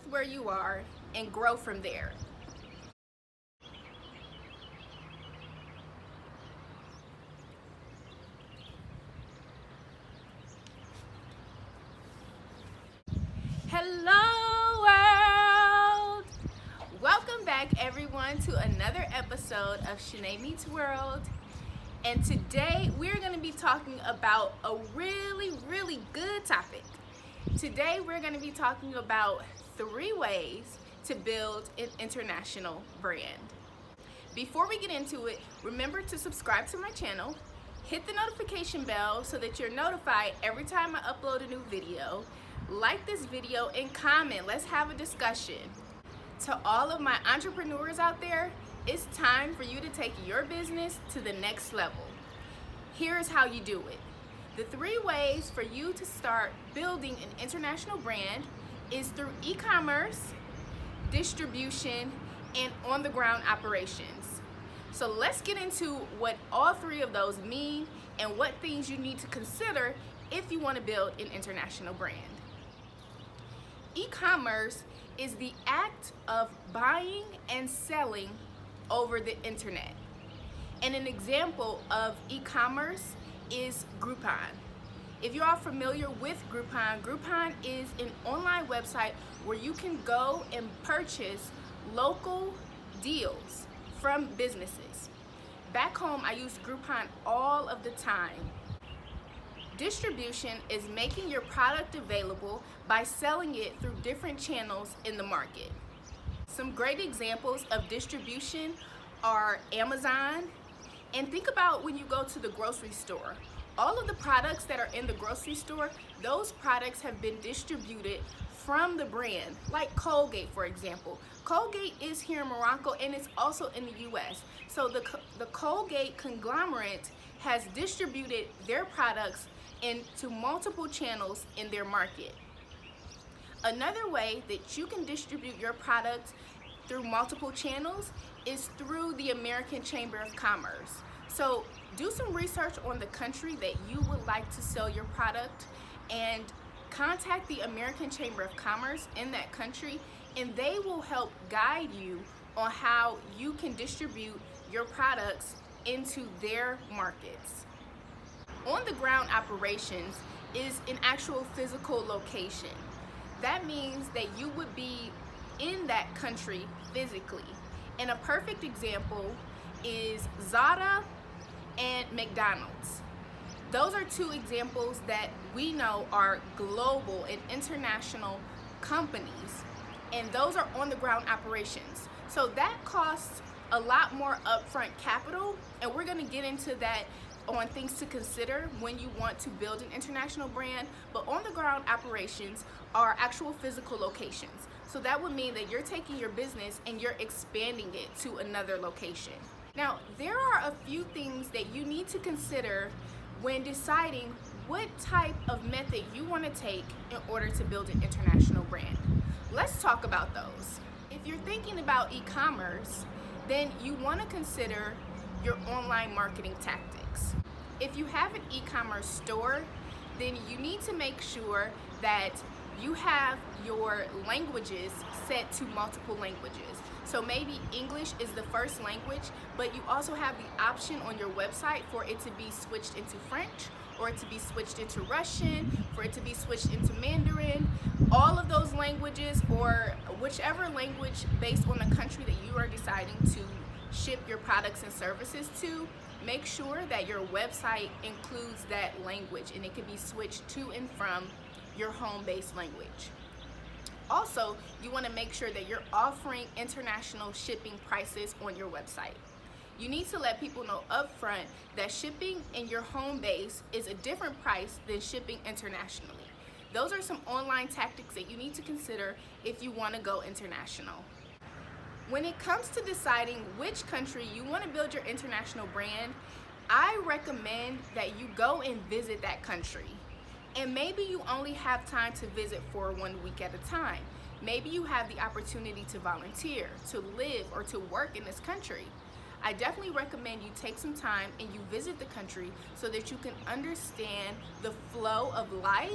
with where you are and grow from there. Hello world! Welcome back everyone to another episode of Shanay Meets World. And today we're going to be talking about a really good topic. Today we're going to be talking about 3 ways to build an international brand. Before we get into it, remember to subscribe to my channel, hit the notification bell so that you're notified every time I upload a new video. Like this video and comment. Let's have a discussion. To all of my entrepreneurs out there, it's time for you to take your business to the next level. Here's how you do it. The 3 ways for you to start building an international brand is through e-commerce, distribution, and on-the-ground operations. So let's get into what all 3 of those mean and what things you need to consider if you want to build an international brand. E-commerce is the act of buying and selling over the internet. And an example of e-commerce is Groupon. If you are familiar with Groupon, Groupon is an online website where you can go and purchase local deals from businesses. Back home, I use Groupon all of the time. Distribution is making your product available by selling it through different channels in the market. Some great examples of distribution are Amazon, and think about when you go to the grocery store. All of the products that are in the grocery store, those products have been distributed from the brand, like Colgate, for example. Colgate is here in Morocco and it's also in the US. So the Colgate conglomerate has distributed their products into multiple channels in their market. Another way that you can distribute your product through multiple channels is through the American Chamber of Commerce. So do some research on the country that you would like to sell your product and contact the American Chamber of Commerce in that country, and they will help guide you on how you can distribute your products into their markets. On-the-ground operations is an actual physical location. That means that you would be in that country physically. And a perfect example is Zara and McDonald's. Those are 2 examples that we know are global and international companies, and those are on-the-ground operations. So that costs a lot more upfront capital, and we're going to get into that on things to consider when you want to build an international brand. But on-the-ground operations are actual physical locations. So that would mean that you're taking your business and you're expanding it to another location. Now, there are a few things that you need to consider when deciding what type of method you want to take in order to build an international brand. Let's talk about those. If you're thinking about e-commerce, then you want to consider your online marketing tactics. If you have an e-commerce store, then you need to make sure that you have your languages set to multiple languages. So maybe English is the first language, but you also have the option on your website for it to be switched into French, or it to be switched into Russian, for it to be switched into Mandarin. All of those languages, or whichever language based on the country that you are deciding to ship your products and services to, make sure that your website includes that language and it can be switched to and from your home-based language. Also, you want to make sure that you're offering international shipping prices on your website. You need to let people know upfront that shipping in your home base is a different price than shipping internationally. Those are some online tactics that you need to consider if you want to go international. When it comes to deciding which country you want to build your international brand, I recommend that you go and visit that country. And maybe you only have time to visit for 1 week at a time. Maybe you have the opportunity to volunteer, to live, or to work in this country. I definitely recommend you take some time and you visit the country so that you can understand the flow of life,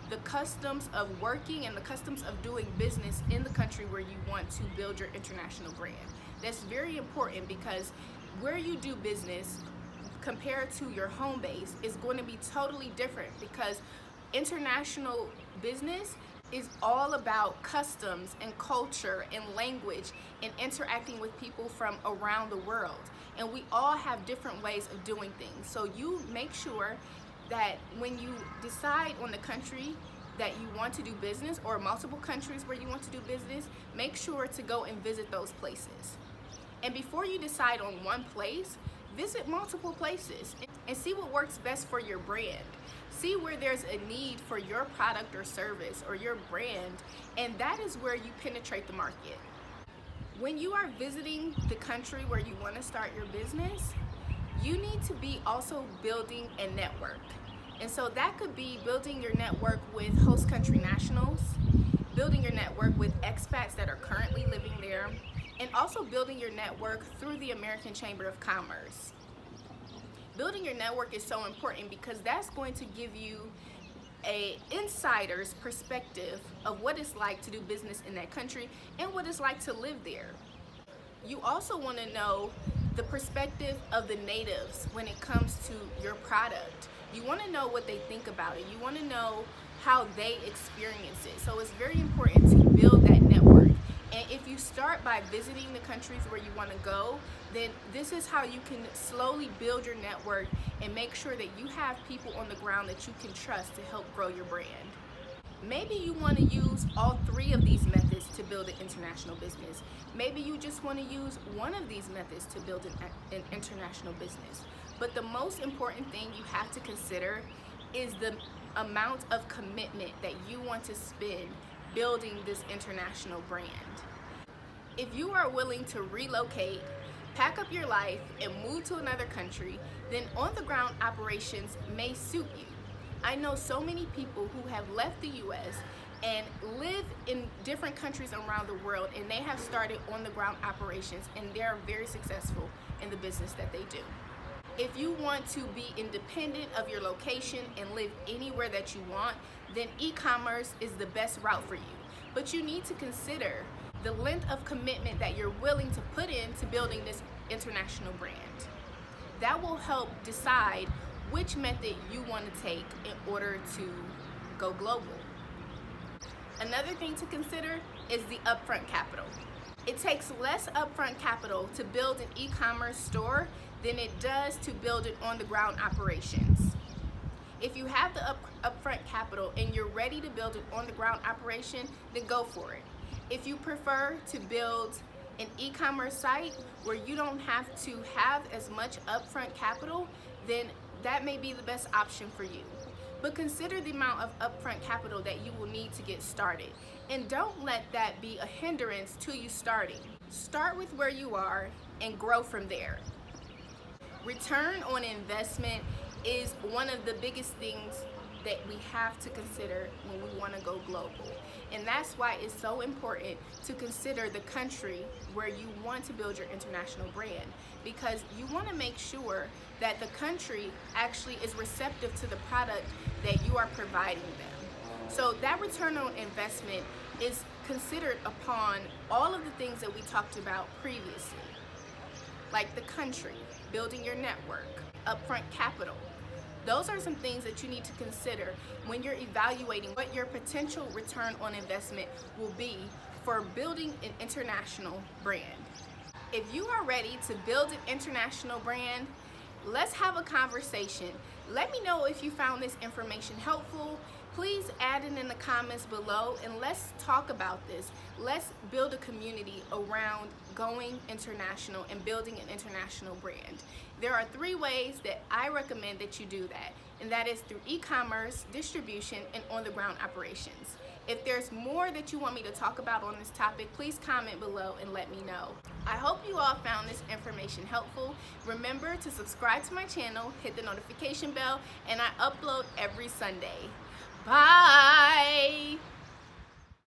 the customs of working and the customs of doing business in the country where you want to build your international brand. That's very important because where you do business compared to your home base is going to be totally different, because international business is all about customs and culture and language and interacting with people from around the world. And we all have different ways of doing things. So you make sure that when you decide on the country that you want to do business, or multiple countries where you want to do business, make sure to go and visit those places. And before you decide on one place, visit multiple places and see what works best for your brand. See where there's a need for your product or service or your brand, and that is where you penetrate the market. When you are visiting the country where you want to start your business, you need to be also building a network. And so that could be building your network with host country nationals, building your network with expats that are currently living there, and also building your network through the American Chamber of Commerce. Building your network is so important because that's going to give you an insider's perspective of what it's like to do business in that country and what it's like to live there. You also want to know the perspective of the natives when it comes to your product. You want to know what they think about it. You want to know how they experience it. So it's very important to build that network. And if you start by visiting the countries where you want to go, then this is how you can slowly build your network and make sure that you have people on the ground that you can trust to help grow your brand. Maybe you want to use all three of these methods to build an international business. Maybe you just want to use one of these methods to build an international business. But the most important thing you have to consider is the amount of commitment that you want to spend building this international brand. If you are willing to relocate, pack up your life, and move to another country, then on-the-ground operations may suit you. I know so many people who have left the US and live in different countries around the world, and they have started on-the-ground operations, and they're very successful in the business that they do. If you want to be independent of your location and live anywhere that you want, then e-commerce is the best route for you. But you need to consider the length of commitment that you're willing to put into building this international brand. That will help decide which method you want to take in order to go global. Another thing to consider is the upfront capital. It takes less upfront capital to build an e-commerce store than it does to build an on-the-ground operations. If you have the upfront capital and you're ready to build an on-the-ground operation, then go for it. If you prefer to build an e-commerce site where you don't have to have as much upfront capital, then that may be the best option for you. But consider the amount of upfront capital that you will need to get started. And don't let that be a hindrance to you starting. Start with where you are and grow from there. Return on investment is one of the biggest things that we have to consider when we want to go global. And that's why it's so important to consider the country where you want to build your international brand, because you want to make sure that the country actually is receptive to the product that you are providing them. So that return on investment is considered upon all of the things that we talked about previously, like the country, building your network, upfront capital. Those are some things that you need to consider when you're evaluating what your potential return on investment will be for building an international brand. If you are ready to build an international brand, let's have a conversation. Let me know if you found this information helpful. Please add it in the comments below and let's talk about this. Let's build a community around going international and building an international brand. There are 3 ways that I recommend that you do that, and that is through e-commerce, distribution, and on-the-ground operations. If there's more that you want me to talk about on this topic, please comment below and let me know. I hope you all found this information helpful. Remember to subscribe to my channel, hit the notification bell, and I upload every Sunday. Bye!